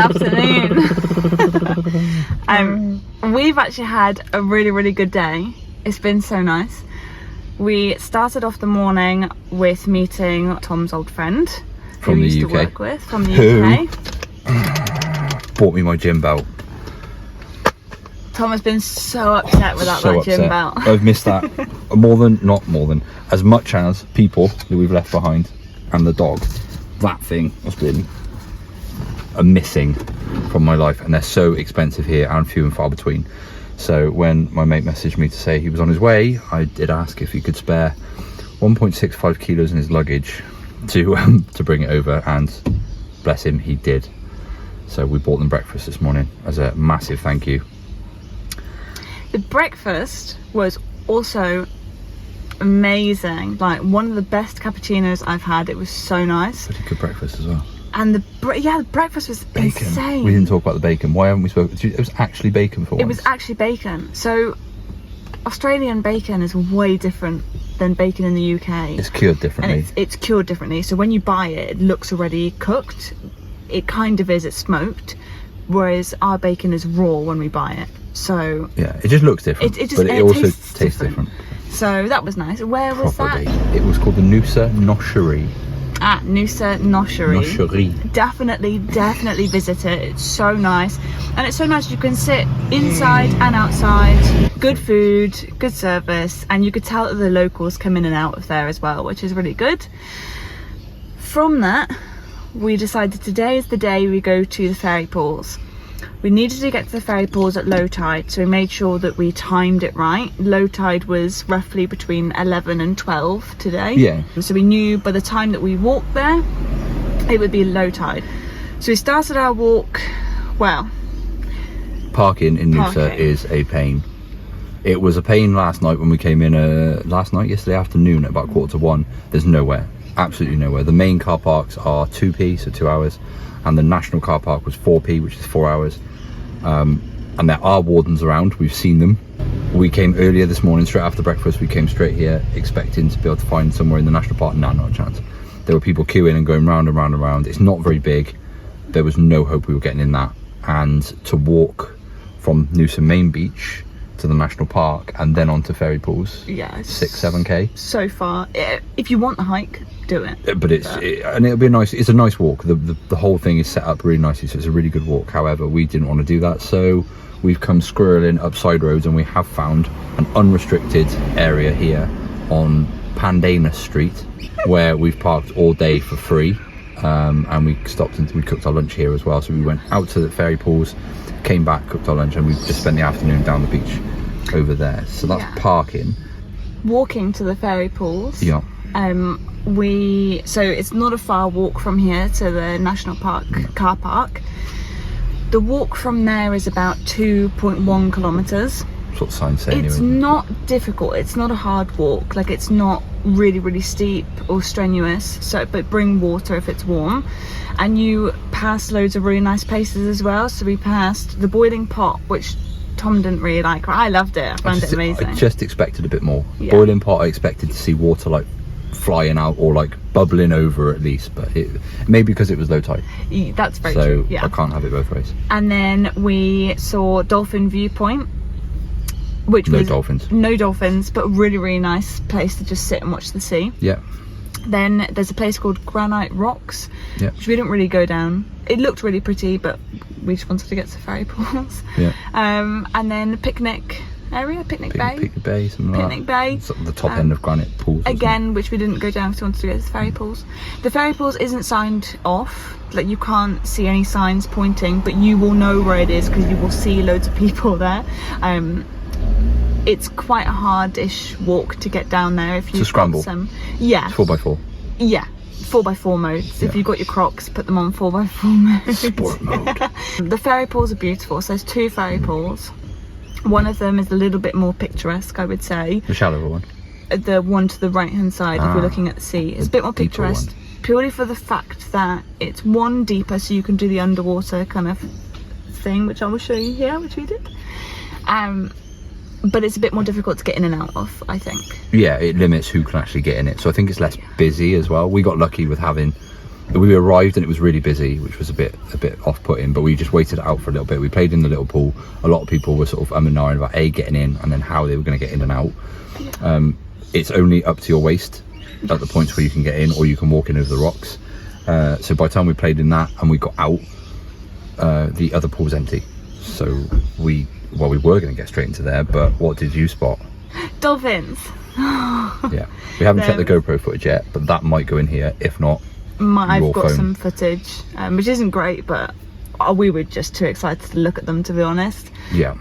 afternoon. We've actually had a really, really good day. It's been so nice. We started off the morning with meeting Tom's old friend from who the he used UK. to work with from the UK. Bought me my gym belt. Tom has been so upset without that gym belt. I've missed that not more than as much as people that we've left behind and the dog. That thing has been a missing from my life, and they're so expensive here and few and far between. So when my mate messaged me to say he was on his way, I did ask if he could spare 1.65 kilos in his luggage to bring it over, and bless him, he did. So we bought them breakfast this morning as a massive thank you. The breakfast was also amazing, like one of the best cappuccinos I've had. It was so nice. Pretty good breakfast as well. And the breakfast was bacon. insane. We didn't talk about the bacon. Why haven't we spoken? It was actually bacon for once. It was actually bacon. So Australian bacon is way different than bacon in the UK. It's cured differently. And it's cured differently. So when you buy it, it looks already cooked. It kind of is, it's smoked. Whereas our bacon is raw when we buy it. So yeah, it just looks different, but it also tastes different. So that was nice. Where was that? It was called the Noosa Nosherie. Noosa Nosherie. Nosherie. Definitely visit it. It's so nice, and it's so nice. You can sit inside and outside. Good food, good service, and you could tell that the locals come in and out of there as well, which is really good. From that, we decided today is the day we go to the fairy pools. We needed to get to the fairy pools at low tide, so we made sure that we timed it right. Low tide was roughly between 11 and 12 today. Yeah. So we knew by the time that we walked there, it would be low tide. So we started our walk, well. Parking in Noosa is a pain. It was a pain last night when we came in, yesterday afternoon at about 1:45. There's nowhere, absolutely nowhere. The main car parks are 2p, so 2 hours. And the national car park was 4p, which is 4 hours. And there are wardens around, we've seen them. We came earlier this morning, straight after breakfast. We came straight here expecting to be able to find somewhere in the national park. No, not a chance. There were people queuing and going round and round and round. It's not very big. There was no hope we were getting in that. And to walk from Noosa main beach to the national park and then onto fairy pools, yeah, 6-7k so far. If you want the hike, do it. But and it'll be it's a nice walk. The whole thing is set up really nicely, so it's a really good walk. However, we didn't want to do that, so we've come squirreling up side roads, and we have found an unrestricted area here on Pandana Street where we've parked all day for free, and we stopped and we cooked our lunch here as well. So we went out to the fairy pools, came back, cooked our lunch, and we just spent the afternoon down the beach over there. So that's parking. Walking to the fairy pools, yeah, so it's not a far walk from here to the national park car park. The walk from there is about 2.1 kilometers. That's what the signs say. It's anyway. not difficult, it's not a hard walk, like it's not really steep or strenuous, so but bring water if it's warm. And you pass loads of really nice places as well. So we passed the boiling pot, which Tom didn't really like. I loved it. I found it amazing. I just expected a bit more. Yeah. Boiling pot, I expected to see water like flying out or like bubbling over at least, but maybe because it was low tide. That's very true. So I can't have it both ways. And then we saw Dolphin Viewpoint, which was no dolphins, but really nice place to just sit and watch the sea. Yeah. Then there's a place called Granite Rocks, which we didn't really go down. It looked really pretty, but we just wanted to get to fairy pools. Yeah. And then picnic area, Picnic Bay. Picnic Bay, something like that. Picnic Bay. It's the top end of Granite Pools. Again, which we didn't go down because we wanted to go to the fairy pools. The fairy pools isn't signed off. Like you can't see any signs pointing, but you will know where it is because you will see loads of people there. It's quite a hard-ish walk to get down there if you. It's a scramble. Yeah. It's 4x4. Yeah. 4x4 modes. If you've got your Crocs, put them on 4x4 mode. Sport mode. The fairy pools are beautiful. So there's 2 fairy pools. One of them is a little bit more picturesque, I would say. The shallower one. The one to the right hand side, if you're looking at the sea, it's a bit more picturesque. Purely for the fact that it's one deeper, so you can do the underwater kind of thing, which I will show you here, which we did. But it's a bit more difficult to get in and out of, I think. Yeah, it limits who can actually get in it. So I think it's less busy as well. We got lucky with having we arrived and it was really busy, which was a bit off-putting, but we just waited it out for a little bit. We played in the little pool. A lot of people were sort of and ahhing about getting in and then how they were going to get in and out. It's only up to your waist at the points where you can get in, or you can walk in over the rocks. So by the time we played in that and we got out, the other pool was empty. So we were going to get straight into there, but what did you spot? Dolphins. Yeah, we haven't checked the GoPro footage yet, but that might go in here. If not, I've got some footage, which isn't great, but we were just too excited to look at them, to be honest. Yeah.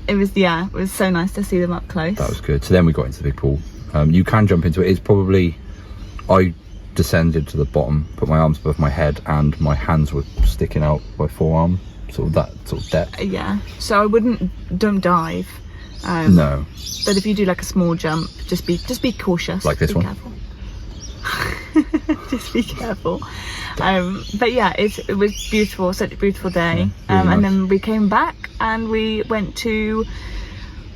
It was so nice to see them up close. That was good. So then we got into the big pool. You can jump into it. It's probably, I descended to the bottom, put my arms above my head, and my hands were sticking out by forearm, sort of that sort of depth. Yeah. So I don't dive. No. But if you do like a small jump, just be cautious. Like this one. Careful. Just be careful. But yeah, it was beautiful, such a beautiful day. Yeah, really and nice. then we came back and we went to,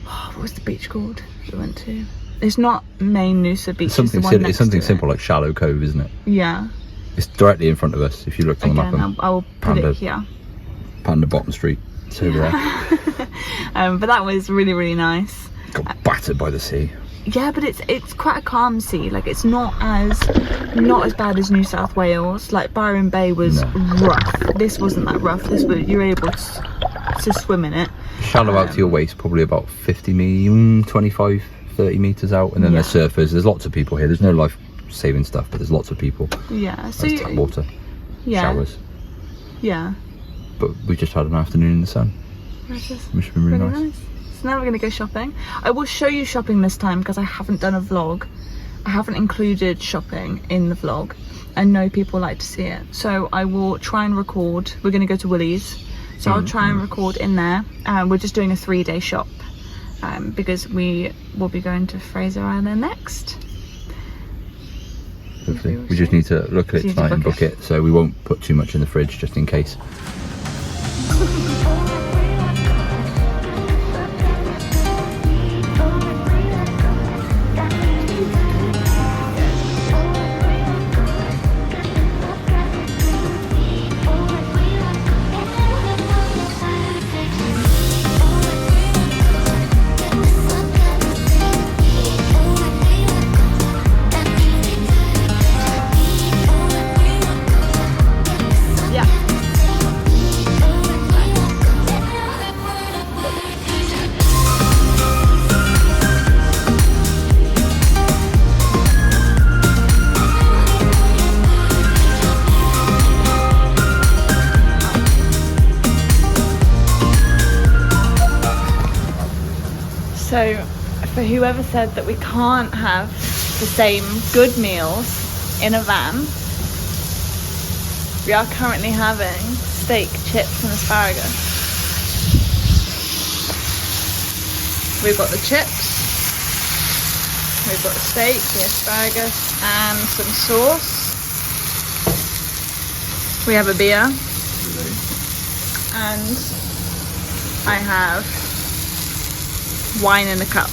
what was the beach called? We went to. It's not main Noosa beach. It's something simple like Shallow Cove, isn't it? Yeah. It's directly in front of us. If you look on the map, I will put it here. Panda Bottom Street. It's over there. But that was really, really nice. Got battered by the sea. Yeah, but it's quite a calm sea. Like it's not as bad as New South Wales. Like Byron Bay was rough. This wasn't that rough. You were able to swim in it. Shallow out to your waist, probably about 25, 30 meters out, and then there's surfers. There's lots of people here. There's no life saving stuff, but there's lots of people. Yeah. So there's tap water. Yeah. Showers. Yeah. But we just had an afternoon in the sun, which has been really nice. So now we're going to go shopping. I will show you shopping this time because I haven't done a vlog. I haven't included shopping in the vlog. I know people like to see it. So I will try and record. We're going to go to Woolies. So I'll try and record in there. We're just doing a 3-day shop because we will be going to Fraser Island next. Hopefully. We just need to look at it tonight and book it. So we won't put too much in the fridge just in case. So for whoever said that we can't have the same good meals in a van, we are currently having steak, chips and asparagus. We've got the chips, we've got the steak, the asparagus and some sauce. We have a beer and I have wine in a cup.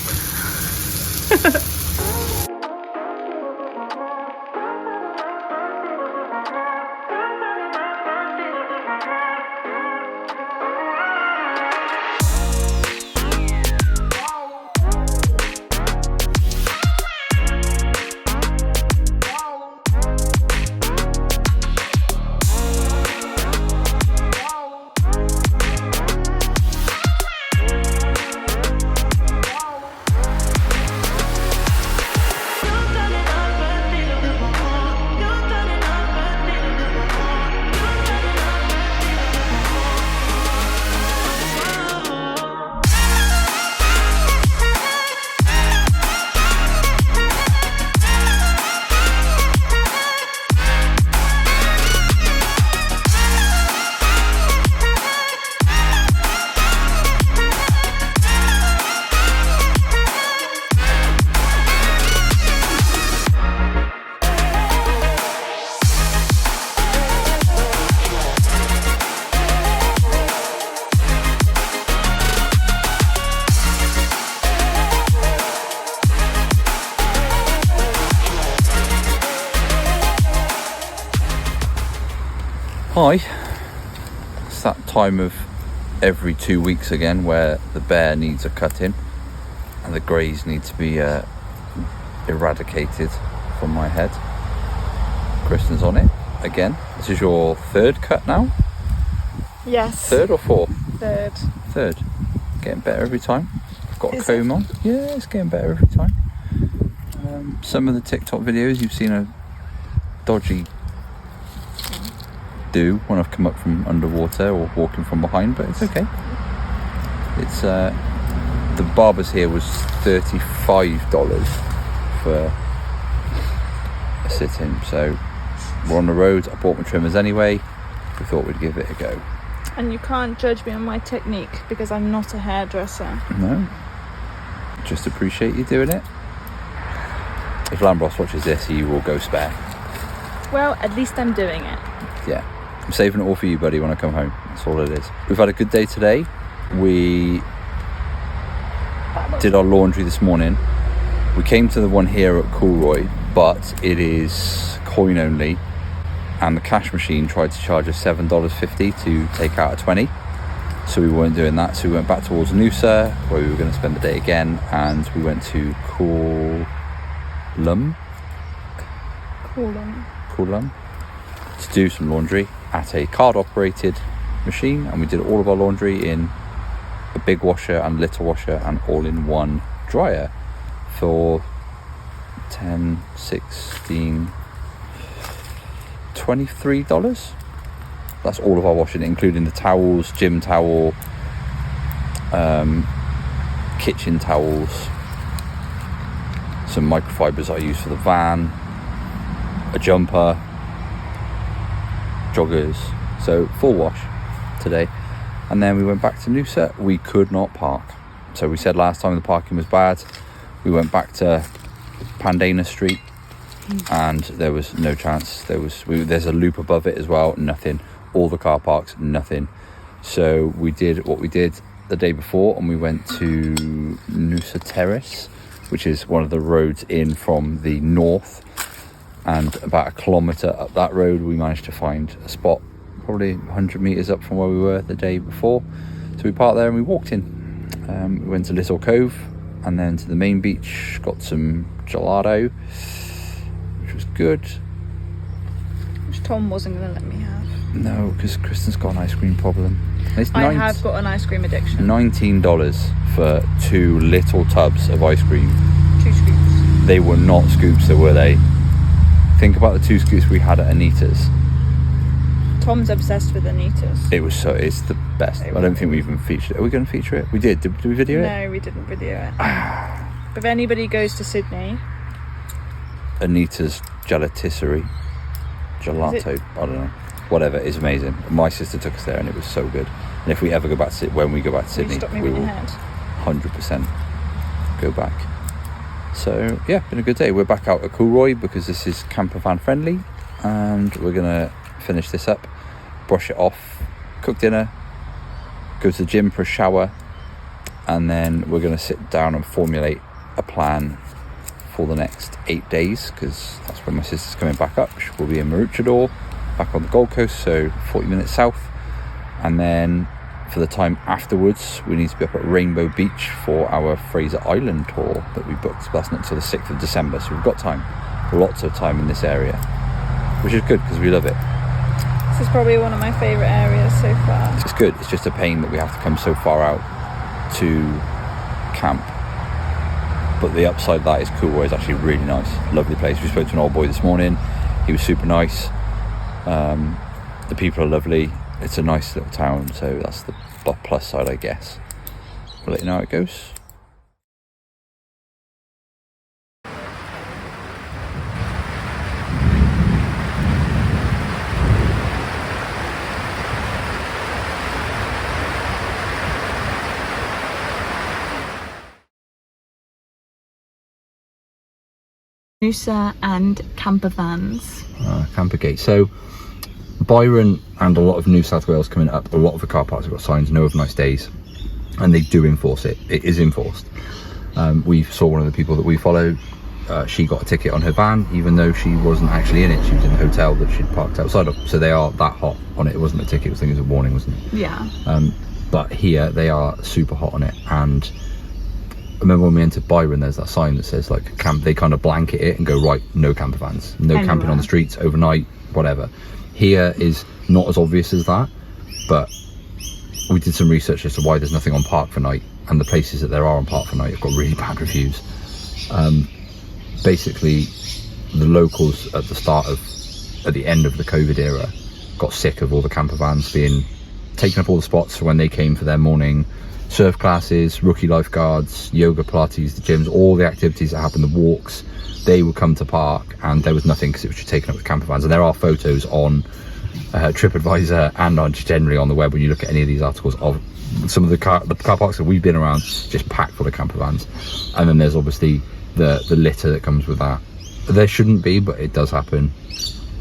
Hi. It's that time of every 2 weeks again where the bear needs a cutting and the greys need to be eradicated from my head. Kristen's on it again. This is your third cut now? Yes. Third or fourth? Third. Getting better every time. I've got a Is comb on. Yeah, it's getting better every time. Some of the TikTok videos you've seen a dodgy do when I've come up from underwater or walking from behind, but it's okay. It's the barber's here was $35 for a sit-in, so we're on the road. I bought my trimmers anyway. We thought we'd give it a go. And you can't judge me on my technique because I'm not a hairdresser. No, just appreciate you doing it. If Lambros watches this, he will go spare. Well, at least I'm doing it. Yeah, I'm saving it all for you, buddy, when I come home. That's all it is. We've had a good day today. We did our laundry this morning. We came to the one here at Coolroy, but it is coin only, and the cash machine tried to charge us $7.50 to take out a 20, so we weren't doing that. So we went back towards Noosa, where we were going to spend the day again, and we went to Coolum to do some laundry at a card operated machine, and we did all of our laundry in a big washer and little washer and all in one dryer for 10, 16, $23. That's all of our washing, including the towels, gym towel, kitchen towels, some microfibers I use for the van, a jumper, joggers. So full wash today. And then we went back to Noosa. We could not park, so we said last time the parking was bad. We went back to Pandana Street and there was no chance. There's a loop above it as well, nothing. All the car parks, nothing. So we did what we did the day before, and we went to Noosa Terrace, which is one of the roads in from the north, and about a kilometre up that road we managed to find a spot probably 100 metres up from where we were the day before. So we parked there and we walked in. We went to Little Cove and then to the main beach, got some gelato, which was good. Which Tom wasn't going to let me have. No, because Kristen's got an ice cream problem. I have got an ice cream addiction. $19 for 2 little tubs of ice cream. 2 scoops. They were not scoops, though, were they? Think about the 2 scoops we had at Anita's. Tom's obsessed with Anita's. It's the best. I don't think we even featured it. Are we going to feature it? We did. Did we video it? No, we didn't video it. But if anybody goes to Sydney, Anita's gelato, I don't know, whatever, is amazing. My sister took us there and it was so good. And if we ever go back to when we go back to Sydney, we will 100% go back. So yeah, been a good day. We're back out at Coolroy because this is camper van friendly, and we're gonna finish this up, brush it off, cook dinner, go to the gym for a shower, and then we're going to sit down and formulate a plan for the next 8 days, because that's when my sister's coming back up. She will be in Maroochydore, back on the Gold Coast, so 40 minutes south. And then for the time afterwards, we need to be up at Rainbow Beach for our Fraser Island tour that we booked, but that's not until the 6th of December, so we've got time, lots of time in this area, which is good because we love it. This is probably one of my favourite areas so far. It's good. It's just a pain that we have to come so far out to camp. But the upside of that is Coolroy is actually really nice. Lovely place. We spoke to an old boy this morning. He was super nice. The people are lovely. It's a nice little town, so that's the plus side, I guess. We'll let you know how it goes. Noosa and camper vans. Camper gate. So Byron and a lot of New South Wales coming up, a lot of the car parks have got signs, no overnight stays, and they do enforce it. It is enforced. We saw one of the people that we follow she got a ticket on her van, even though she wasn't actually in it. She was in a hotel that she'd parked outside of. So they are that hot on it. It wasn't a ticket, I think it was a warning, wasn't it? Yeah. But here they are super hot on it. And I remember when we entered Byron, there's that sign that says like camp. They kind of blanket it and go, right, no camper vans, no camping on the streets overnight, whatever. Here is not as obvious as that, but we did some research as to why there's nothing on Park for Night, and the places that there are on Park for Night have got really bad reviews. Basically, the locals at the end of the COVID era got sick of all the camper vans being taking up all the spots for when they came for their morning surf classes, rookie lifeguards, yoga, Pilates, the gyms, all the activities that happen, the walks. They would come to Park and there was nothing because it was just taken up with camper vans. And there are photos on TripAdvisor and on generally on the web when you look at any of these articles of some of the car parks that we've been around just packed full of camper vans. And then there's obviously the litter that comes with that. There shouldn't be, but it does happen.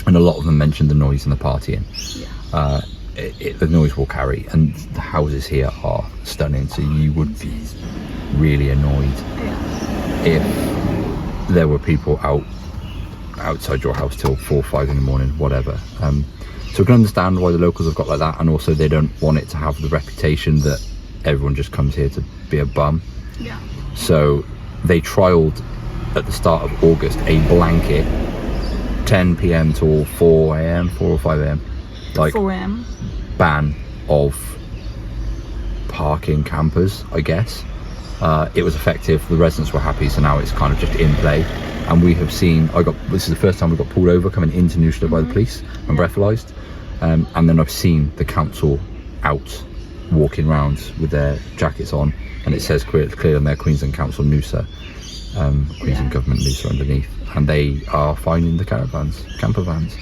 And a lot of them mention the noise and the partying. Yeah. The noise will carry, and the houses here are stunning, so you would be really annoyed if there were people outside your house till 4 or 5 in the morning, whatever. So we can understand why the locals have got like that, and also they don't want it to have the reputation that everyone just comes here to be a bum. Yeah. So they trialled at the start of August a blanket 10 p.m. till 4 a.m, 4 or 5 a.m, like 4 a.m. ban of parking campers, I guess. It was effective, the residents were happy, so now it's kind of just in play. And we have seen, this is the first time we got pulled over coming into Noosa by the police and breathalyzed. And then I've seen the council out walking around with their jackets on, and it says clear on their Queensland Council Noosa, Queensland Government Noosa underneath, and they are fining the camper vans.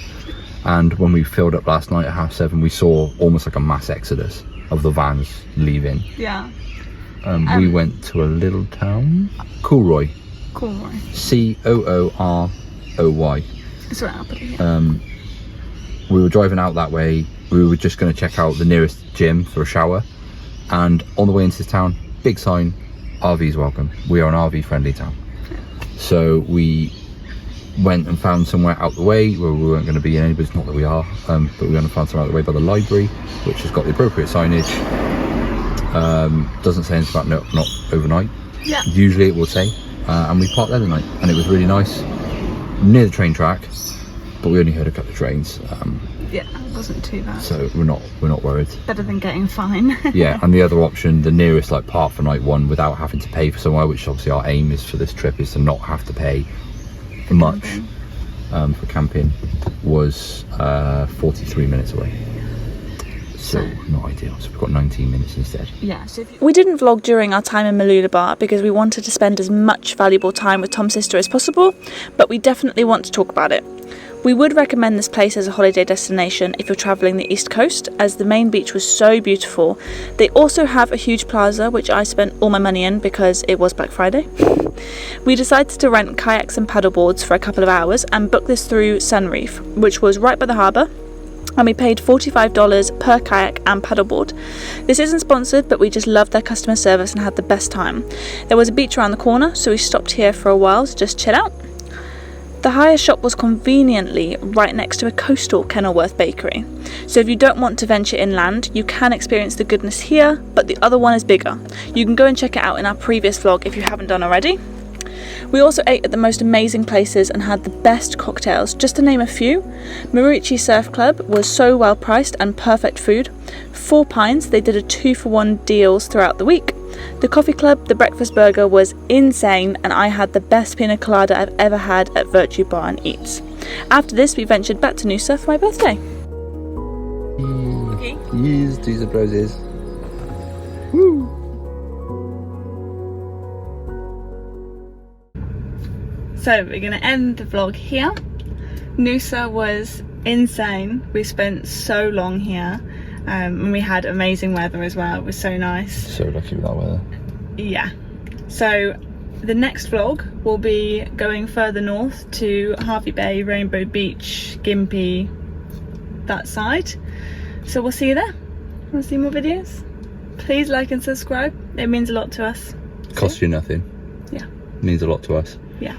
And when we filled up last night at 7:30, we saw almost like a mass exodus of the vans leaving. Yeah. We went to a little town, Coolroy. Cooroy. It's right up here. We were driving out that way. We were just going to check out the nearest gym for a shower, and on the way into this town, big sign, RVs welcome. We are an RV friendly town. So we went and found somewhere out the way where we weren't going to be in anybody's, not that we are, but we went and found somewhere out the way by the library, which has got the appropriate signage. Doesn't say anything about not overnight. Yeah. Usually it will say. And we parked there tonight, and it was really nice, near the train track, but we only heard a couple of trains. Yeah, it wasn't too bad. So we're not worried. Better than getting fined. Yeah, and the other option, the nearest like Park for Night one, without having to pay for somewhere, which obviously our aim is for this trip, is to not have to pay much for camping, was 43 minutes away. So not ideal. So we've got 19 minutes instead. Yeah. So we didn't vlog during our time in Maloolaba because we wanted to spend as much valuable time with Tom's sister as possible, but we definitely want to talk about it. We would recommend this place as a holiday destination if you're travelling the East Coast, as the main beach was so beautiful. They also have a huge plaza, which I spent all my money in because it was Black Friday. We decided to rent kayaks and paddleboards for a couple of hours and book this through Sunreef, which was right by the harbour, and we paid $45 per kayak and paddleboard. This isn't sponsored, but we just loved their customer service and had the best time. There was a beach around the corner, so we stopped here for a while to just chill out. The hire shop was conveniently right next to a COASTAL Kenilworth bakery, so if you don't want to venture inland, you can experience the goodness here, but the other one is bigger. You can go and check it out in our previous vlog if you haven't done already. We also ate at the most amazing places and had the best cocktails, just to name a few. Marichi Surf Club was so well priced and perfect food. 4 Pines, they did a 2-for-1 deals throughout the week. The Coffee Club, the breakfast burger was insane, and I had the best pina colada I've ever had at Virtue Bar and Eats. After this, we ventured back to Noosa for my birthday. Okay. Yes, do the roses. Woo! So we're going to end the vlog here. Noosa was insane. We spent so long here, and we had amazing weather as well. It was so nice. So lucky with that weather. Yeah. So the next vlog will be going further north to Hervey Bay, Rainbow Beach, Gympie, that side. So we'll see you there. Want to see more videos? Please like and subscribe. It means a lot to us. Costs you nothing. Yeah. Means a lot to us. Yeah.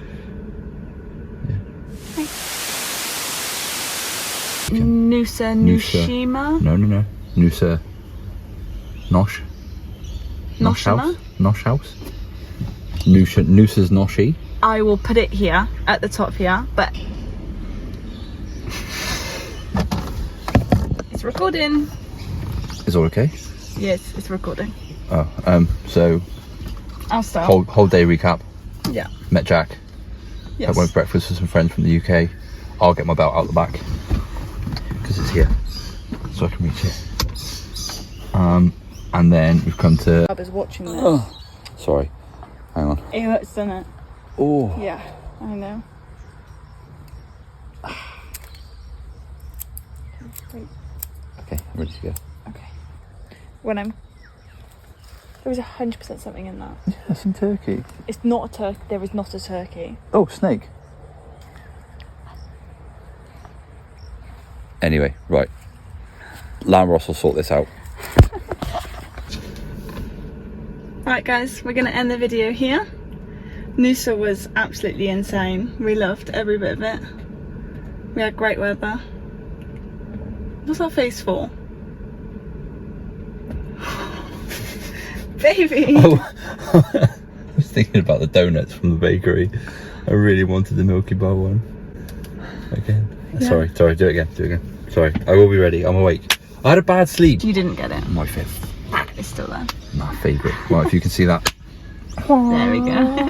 Noosa Nushima. No. Noosa. Nosh Noshima? Nosh House. Noosa's Noshi. I will put it here at the top here, but it's recording. Is all okay? Yes, it's recording. Oh, so I'll start. whole day recap. Yeah. Met Jack. Yes. I went for breakfast with some friends from the UK. I'll get my belt out the back because it's here, so I can reach it. And then we've come to. I was watching this. Oh, sorry. Hang on. It hurts, doesn't it? Oh. Yeah, I know. Okay, I'm ready to go. Okay. There was 100% something in that. Yeah, some turkey. It's not a turkey. There is not a turkey. Oh, snake. Anyway, right. Lamb Ross will sort this out. Right guys, we're going to end the video here. Noosa was absolutely insane. We loved every bit of it. We had great weather. What's that face for? Baby! Oh, I was thinking about the donuts from the bakery. I really wanted the Milky Bar one. Again. Yeah. Sorry, do it again. Sorry, I will be ready. I'm awake. I had a bad sleep. You didn't get it. My fifth. It's still there. My favourite. Well, if you can see that. There we go.